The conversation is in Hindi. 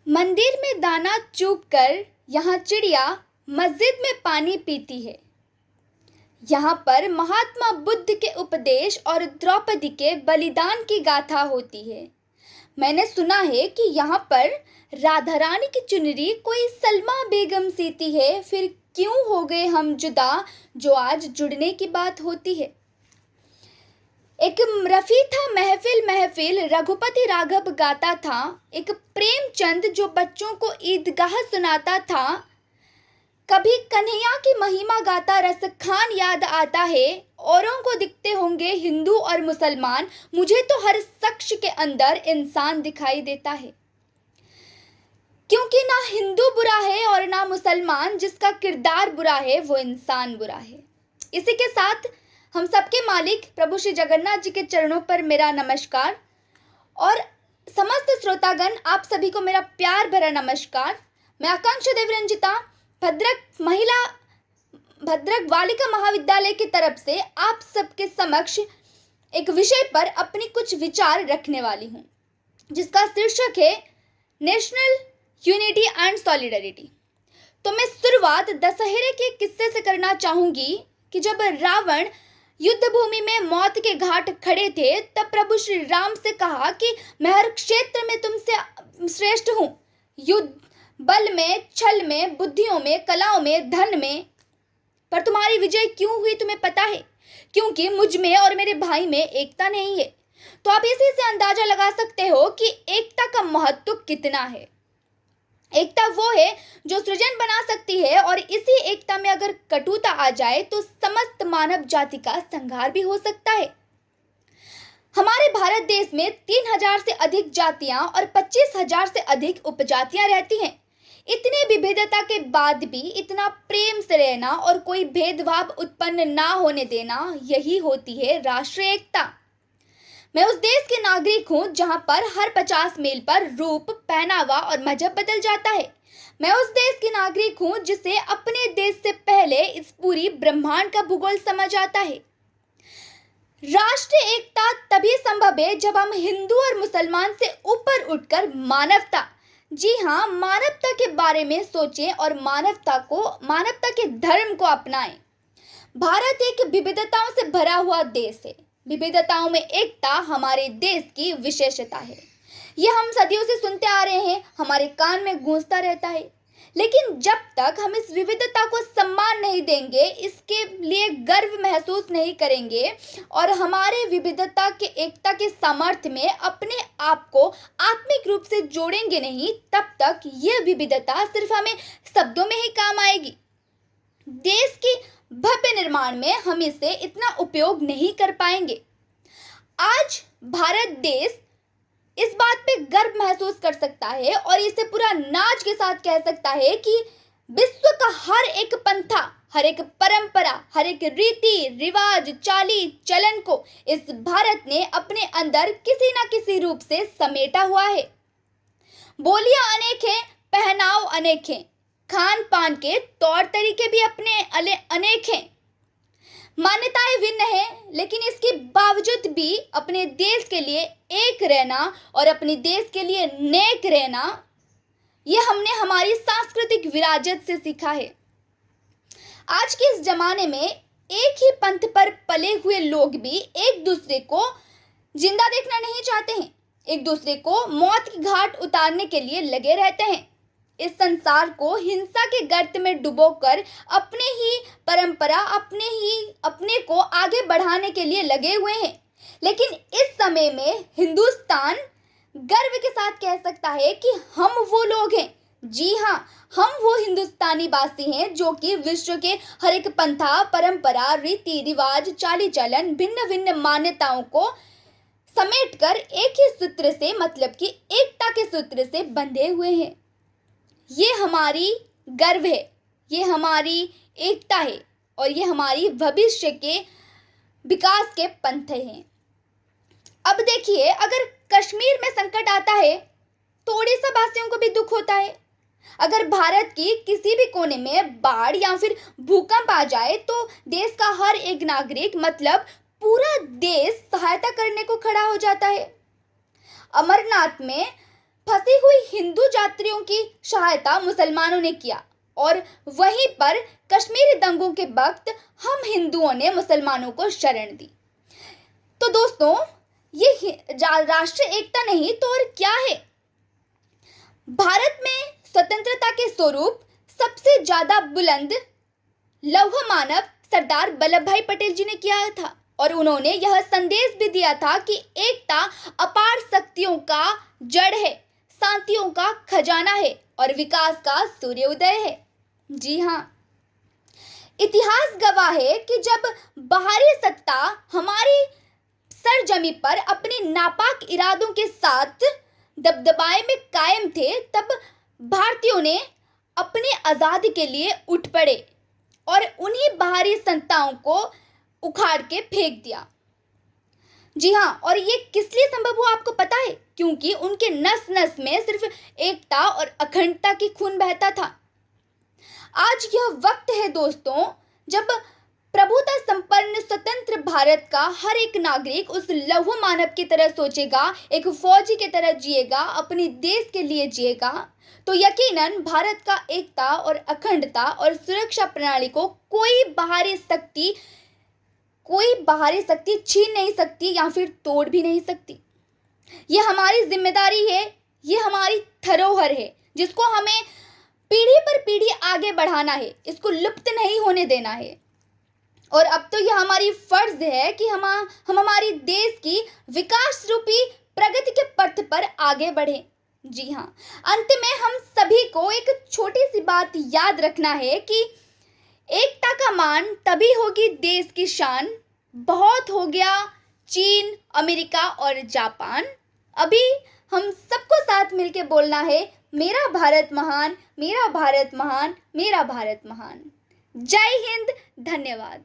मंदिर में दाना चुग कर यहाँ चिड़िया मस्जिद में पानी पीती है। यहाँ पर महात्मा बुद्ध के उपदेश और द्रौपदी के बलिदान की गाथा होती है। मैंने सुना है कि यहाँ पर राधा रानी की चुनरी कोई सलमा बेगम सीती है। फिर क्यों हो गए हम जुदा, जो आज जुड़ने की बात होती है। एक रफ़ी था महफिल महफिल, रघुपति राघव गाता था। एक प्रेमचंद जो बच्चों को ईदगाह सुनाता था। कभी कन्हैया की महिमा गाता रस खान याद आता है। औरों को दिखते होंगे हिंदू और मुसलमान, मुझे तो हर शख्स के अंदर इंसान दिखाई देता है। क्योंकि ना हिंदू बुरा है और ना मुसलमान, जिसका किरदार बुरा है वो इंसान बुरा है। इसी के साथ हम सबके मालिक प्रभु श्री जगन्नाथ जी के चरणों पर मेरा नमस्कार और समस्त श्रोतागण आप सभी को मेरा प्यार भरा नमस्कार। मैं आकांक्षा देवरंजिता भद्रक बालिका महाविद्यालय की तरफ से आप सबके समक्ष एक विषय पर अपनी कुछ विचार रखने वाली हूँ, जिसका शीर्षक है नेशनल यूनिटी एंड सॉलिडरिटी। तो मैं शुरुआत दशहरे के किस्से से करना चाहूँगी कि जब रावण युद्ध भूमि में मौत के घाट खड़े थे, तब प्रभु श्री राम से कहा कि मैं हर क्षेत्र में तुमसे श्रेष्ठ हूँ, युद्ध बल में, छल में, बुद्धियों में, कलाओं में, धन में। पर तुम्हारी विजय क्यों हुई तुम्हें पता है? क्योंकि मुझ में और मेरे भाई में एकता नहीं है। तो आप इसी से अंदाजा लगा सकते हो कि एकता का महत्व कितना है। एकता वो है जो सृजन बना सकती है, और इसी एकता में अगर कटुता आ जाए तो समस्त मानव जाति का संहार भी हो सकता है। हमारे भारत देश में 3000 से अधिक जातियां और 25,000 से अधिक उपजातियां रहती हैं। इतनी विविधता के बाद भी इतना प्रेम से रहना और कोई भेदभाव उत्पन्न ना होने देना, यही होती है राष्ट्रीय एकता। मैं उस देश के नागरिक हूँ जहाँ पर हर 50 मील पर रूप, पहनावा और मजहब बदल जाता है। मैं उस देश की नागरिक हूँ जिसे अपने देश से पहले इस पूरी ब्रह्मांड का भूगोल समझ आता है। राष्ट्रीय एकता तभी संभव है जब हम हिंदू और मुसलमान से ऊपर उठकर मानवता, जी हाँ, मानवता के बारे में सोचें और मानवता के धर्म को अपनाएं। भारत एक विविधताओं से भरा हुआ देश है। विविधताओं में एकता हमारे देश की विशेषता है। यह हम सदियों से सुनते आ रहे हैं, हमारे कान में गूंजता रहता है। लेकिन जब तक हम इस विविधता को सम्मान नहीं देंगे, इसके लिए गर्व महसूस नहीं करेंगे और हमारे विविधता के एकता के सामर्थ्य में अपने आप को आत्मिक रूप से जोड़ेंगे नहीं, तब तक यह विविधता सिर्फ हमें शब्दों में ही काम आएगी। देश की भव्य निर्माण में हम इसे इतना उपयोग नहीं कर पाएंगे। आज भारत देश इस बात पे गर्व महसूस कर सकता है और इसे पूरा नाच के साथ कह सकता है कि विश्व का हर एक पंथा, हर एक परंपरा, हर एक रीति रिवाज, चाली चलन को इस भारत ने अपने अंदर किसी ना किसी रूप से समेटा हुआ है। बोलियां अनेक हैं, पहनाव अनेक हैं, खान पान के तौर तरीके भी अपने अनेक हैं, मान्यताएं भिन्न हैं, लेकिन इसके बावजूद भी अपने देश के लिए एक रहना और अपने देश के लिए नेक रहना, यह हमने हमारी सांस्कृतिक विरासत से सीखा है। आज के इस जमाने में एक ही पंथ पर पले हुए लोग भी एक दूसरे को जिंदा देखना नहीं चाहते हैं, एक दूसरे को मौत की घाट उतारने के लिए लगे रहते हैं। इस संसार को हिंसा के गर्त में डुबोकर अपने ही परंपरा, अपने को आगे बढ़ाने के लिए लगे हुए हैं। लेकिन इस समय में हिंदुस्तान गर्व के साथ कह सकता है कि हम वो लोग हैं, जी हाँ, हम वो हिंदुस्तानी वासी हैं जो कि विश्व के हर एक पंथा, परंपरा, रीति रिवाज, चाली चलन, भिन्न भिन्न मान्यताओं को समेटकर एक ही सूत्र से, मतलब कि एकता के सूत्र से बंधे हुए हैं। ये हमारी गर्व है, ये हमारी एकता है और ये हमारी भविष्य के विकास के पंथ हैं। अब देखिए, अगर कश्मीर में संकट आता है तो ओडिशा वासियों को भी दुख होता है। अगर भारत की किसी भी कोने में बाढ़ या फिर भूकंप आ जाए तो देश का हर एक नागरिक, मतलब पूरा देश, सहायता करने को खड़ा हो जाता है। अमरनाथ में फंसी हुई हिंदू यात्रियों की सहायता मुसलमानों ने किया और वहीं पर कश्मीरी दंगों के वक्त हम हिंदुओं ने मुसलमानों को शरण दी। तो दोस्तों, ये राष्ट्रीय एकता नहीं तो और क्या है? भारत में स्वतंत्रता के स्वरूप सबसे ज्यादा बुलंद लौह मानव सरदार वल्लभ भाई पटेल जी ने किया था और उन्होंने यह संदेश भी दिया था कि एकता अपार शक्तियों का जड़ है, शांतियों का खजाना है और विकास का सूर्योदय है। जी हाँ, इतिहास गवाह है कि जब बाहरी सत्ता हमारी सरजमी पर अपने नापाक इरादों के साथ दबदबाए में कायम थे, तब भारतीयों ने अपने आज़ादी के लिए उठ पड़े और उन्हीं बाहरी सत्ताओं को उखाड़ के फेंक दिया। जी हाँ, और ये किस लिए संभव हुआ आपको पता है? क्योंकि उनके नस नस में सिर्फ एकता और अखंडता की खून बहता था। आज यह वक्त है दोस्तों जब प्रभुता संपन्न स्वतंत्र भारत का हर एक नागरिक उस लौह मानव की तरह सोचेगा, एक फौजी की तरह जिएगा, अपने देश के लिए जिएगा, तो यकीनन भारत का एकता और अखंडता और सुरक्षा प्रणाली को कोई बाहरी शक्ति छीन नहीं सकती या फिर तोड़ भी नहीं सकती। ये हमारी जिम्मेदारी है, ये हमारी धरोहर है जिसको हमें पीढ़ी पर पीढ़ी आगे बढ़ाना है, इसको लुप्त नहीं होने देना है। और अब तो यह हमारी फर्ज है कि हम हमारी देश की विकास रूपी प्रगति के पथ पर आगे बढ़े। जी हाँ, अंत में हम सभी को एक छोटी सी बात याद रखना है कि एकता का मान तभी होगी देश की शान। बहुत हो गया चीन, अमेरिका और जापान, अभी हम सबको साथ मिलके बोलना है, मेरा भारत महान, मेरा भारत महान, मेरा भारत महान। जय हिंद, धन्यवाद।